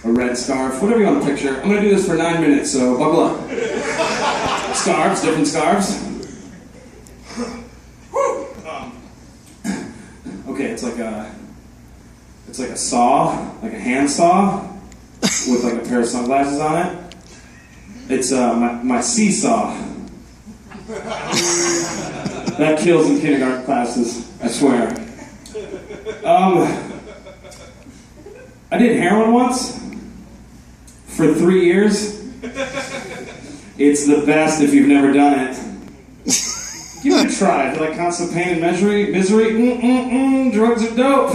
a red scarf, whatever you want to picture. I'm going to do this for 9 minutes, so buckle up. Scarves, different scarves. Okay, it's like a saw, like a hand saw, with like a pair of sunglasses on it. It's my seesaw. That kills in kindergarten classes, I swear. I did heroin once for 3 years. It's the best if you've never done it. Give it a try. If you like constant pain and misery, drugs are dope.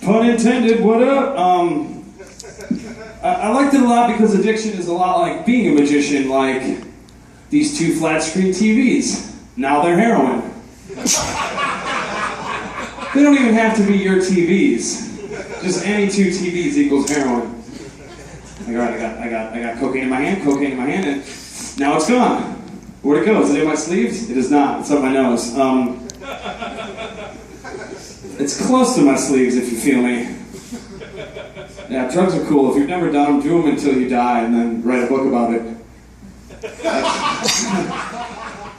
Pun intended, what up? I liked it a lot because addiction is a lot like being a magician, like these 2 flat screen TVs. Now they're heroin. They don't even have to be your TVs. Just any 2 TVs equals heroin. Like, all right, I got cocaine in my hand, and now it's gone. Where'd it go? Is it in my sleeves? It is not. It's up my nose. It's close to my sleeves, if you feel me. Yeah, drugs are cool. If you've never done them, do them until you die, and then write a book about it.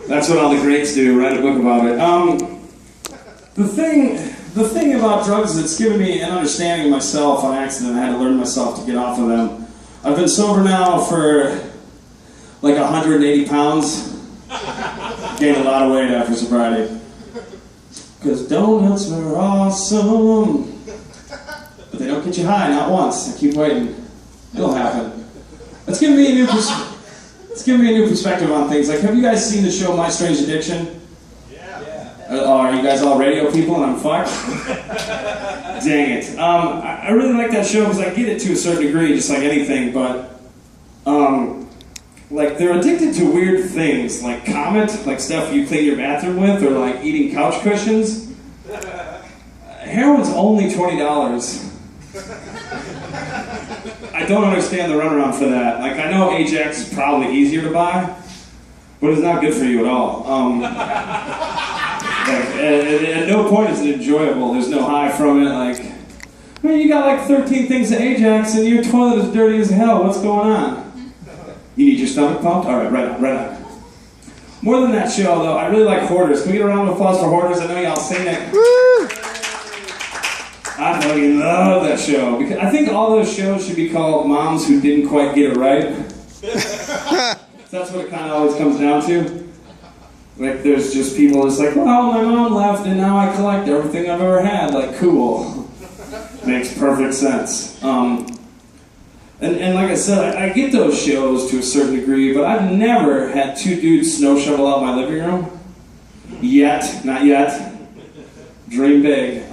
That's what all the greats do, write a book about it. The thing about drugs is it's given me an understanding of myself on accident. I had to learn myself to get off of them. I've been sober now for like 180 pounds. Gained a lot of weight after sobriety. Because donuts are awesome. But they don't get you high, not once. I keep waiting. It'll happen. It's given me a new perspective on things. Like, have you guys seen the show My Strange Addiction? Are you guys all radio people and I'm fucked? Dang it. I really like that show because I get it to a certain degree, just like anything, but like they're addicted to weird things, like Comet, like stuff you clean your bathroom with, or like eating couch cushions. Heroin's only $20. I don't understand the runaround for that. Like, I know Ajax is probably easier to buy, but it's not good for you at all. At no point is it enjoyable. There's no high from it. Like, I mean, you got like 13 things at Ajax and your toilet is dirty as hell. What's going on? You need your stomach pumped? All right, right on. More than that show, though, I really like Hoarders. Can we get a round of applause for Hoarders? I know y'all seen it. Woo! I fucking love that show. Because I think all those shows should be called Moms Who Didn't Quite Get It Right. That's what it kind of always comes down to. Like, there's just people that's like, well, my mom left and now I collect everything I've ever had. Like, cool. Makes perfect sense. And like I said, I get those shows to a certain degree, but I've never had 2 dudes snow shovel out my living room. Yet. Not yet. Dream big.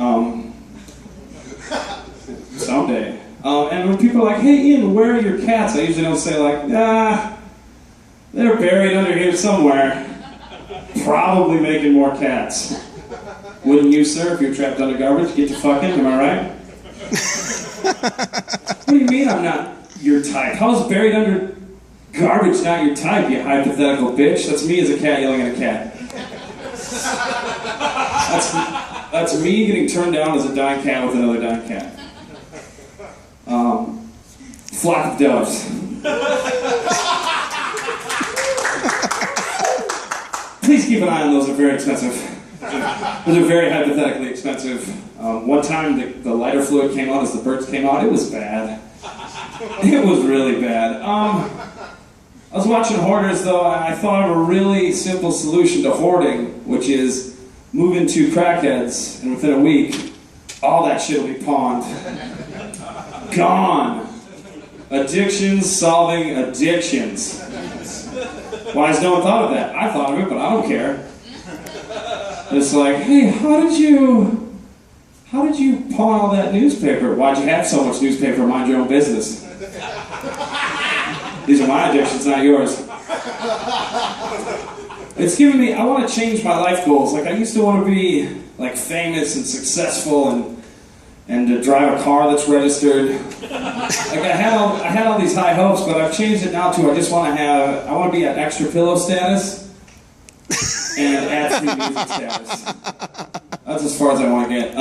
Someday. And when people are like, hey Ian, where are your cats? I usually don't say like, they're buried under here somewhere. Probably making more cats. Wouldn't you, sir, if you're trapped under garbage? Get to fucking, am I right? What do you mean I'm not your type? How is buried under garbage not your type, you hypothetical bitch? That's me as a cat yelling at a cat. That's me getting turned down as a dying cat with another dying cat. Flock of doves. Please keep an eye on those. They're very expensive. Those are very hypothetically expensive. One time the lighter fluid came out as the birds came out. It was bad. It was really bad. I was watching Hoarders, though, and I thought of a really simple solution to hoarding, which is move into crackheads, and within a week, all that shit will be pawned. Gone. Addictions solving addictions. Why has no one thought of that? I thought of it, but I don't care. It's like, hey, how did you pawn all that newspaper? Why'd you have so much newspaper? Mind your own business. These are my addictions, not yours. It's given me, I want to change my life goals. Like, I used to want to be, like, famous and successful and to drive a car that's registered. Like, I had all these high hopes, but I've changed it now to I want to be at extra pillow status and ad-free music status. That's as far as I want to get.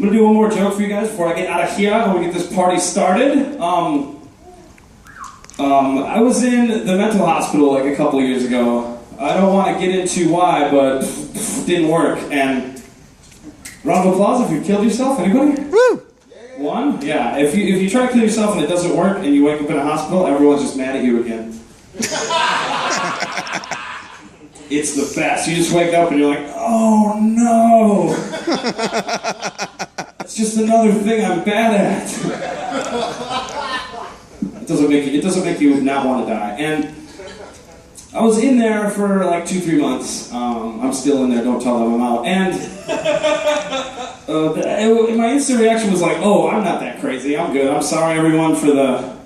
I'm gonna do one more joke for you guys before I get out of here and we get this party started. I was in the mental hospital like a couple of years ago. I don't want to get into why, but it didn't work. And round of applause if you killed yourself. Anybody? Woo! One? Yeah. If you try to kill yourself and it doesn't work and you wake up in a hospital, everyone's just mad at you again. It's the best. You just wake up and you're like, oh no! It's just another thing I'm bad at. It doesn't make you not want to die. And I was in there for like 2-3 months. I'm still in there. Don't tell them I'm out. And my instant reaction was like, oh, I'm not that crazy. I'm good. I'm sorry, everyone, for the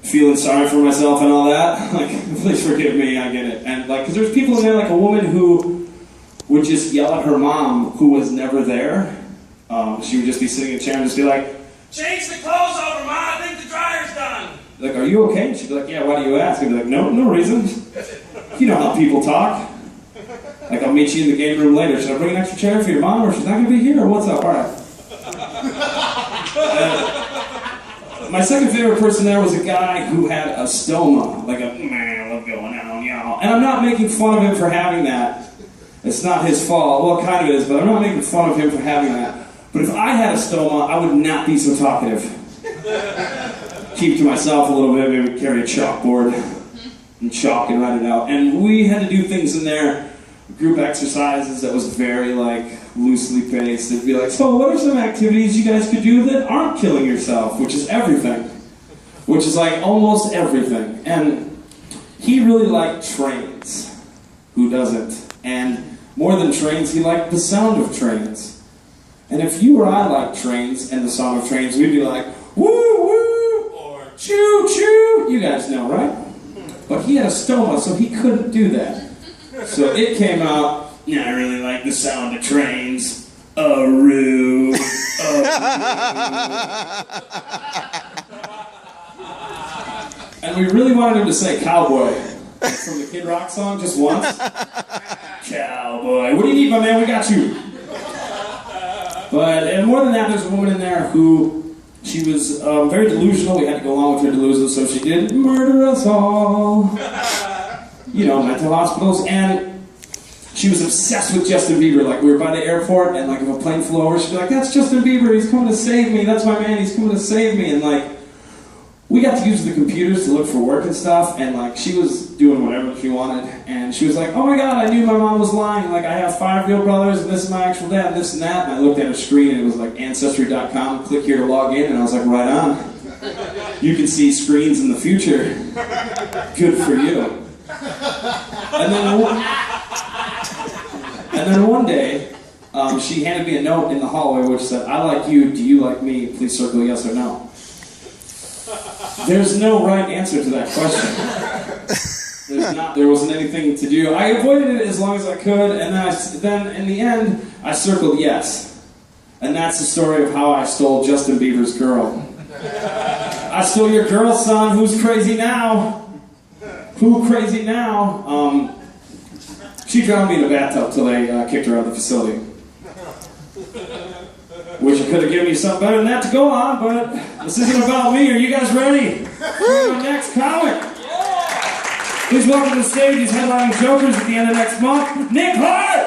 feeling sorry for myself and all that. Like, please forgive me. I get it. And like, because there's people in there, like a woman who would just yell at her mom, who was never there. She would just be sitting in a chair and just be like, change the clothes over, Ma. I think the dryer's done. Like, are you okay? She'd be like, yeah, why do you ask? I'd be like, no reason. You know how people talk. Like, I'll meet you in the game room later. Should I bring an extra chair for your mom, or she's not going to be here, or what's up? All right. My second favorite person there was a guy who had a stoma. Like a, man, what's going on, y'all? And I'm not making fun of him for having that. It's not his fault. Well, it kind of is, but I'm not making fun of him for having that. But if I had a stoma, I would not be so talkative. Keep to myself a little bit, maybe carry a chalkboard and chalk and write it out. And we had to do things in there, group exercises that was very like loosely paced. It'd be like, so what are some activities you guys could do that aren't killing yourself? Which is everything. Which is like almost everything. And he really liked trains. Who doesn't? And more than trains, he liked the sound of trains. And if you or I liked trains and the song of trains, we'd be like, woo woo, or choo choo. You guys know, right? But he had a stoma, so he couldn't do that. So it came out, yeah, I really like the sound of trains. A-roo, a-roo. And we really wanted him to say cowboy. From the Kid Rock song, just once. Cowboy. What do you need, my man? We got you. But, and more than that, there's a woman in there who, she was very delusional. We had to go along with her delusions, so she did murder us all. You know, mental hospitals. And she was obsessed with Justin Bieber. Like, we were by the airport, and like, if a plane flew over, she'd be like, that's Justin Bieber, he's coming to save me. That's my man, he's coming to save me. And like, we got to use the computers to look for work and stuff, and like, she was doing whatever she wanted, and she was like, oh my god, I knew my mom was lying, like, I have 5 real brothers, and this is my actual dad, and this and that, and I looked at her screen, and it was like, Ancestry.com, click here to log in, and I was like, right on. You can see screens in the future. Good for you. And then one day, she handed me a note in the hallway which said, I like you, do you like me, please circle yes or no. There's no right answer to that question. There wasn't anything to do. I avoided it as long as I could, and then in the end, I circled yes. And that's the story of how I stole Justin Bieber's girl. I stole your girl, son. Who's crazy now? Who crazy now? She drowned me in a bathtub till they kicked her out of the facility. Wish I could have given you something better than that to go on, but this isn't about me. Are you guys ready for our next comic? Please welcome to the stage. He's headlining Jokers at the end of next month, Nick Hart!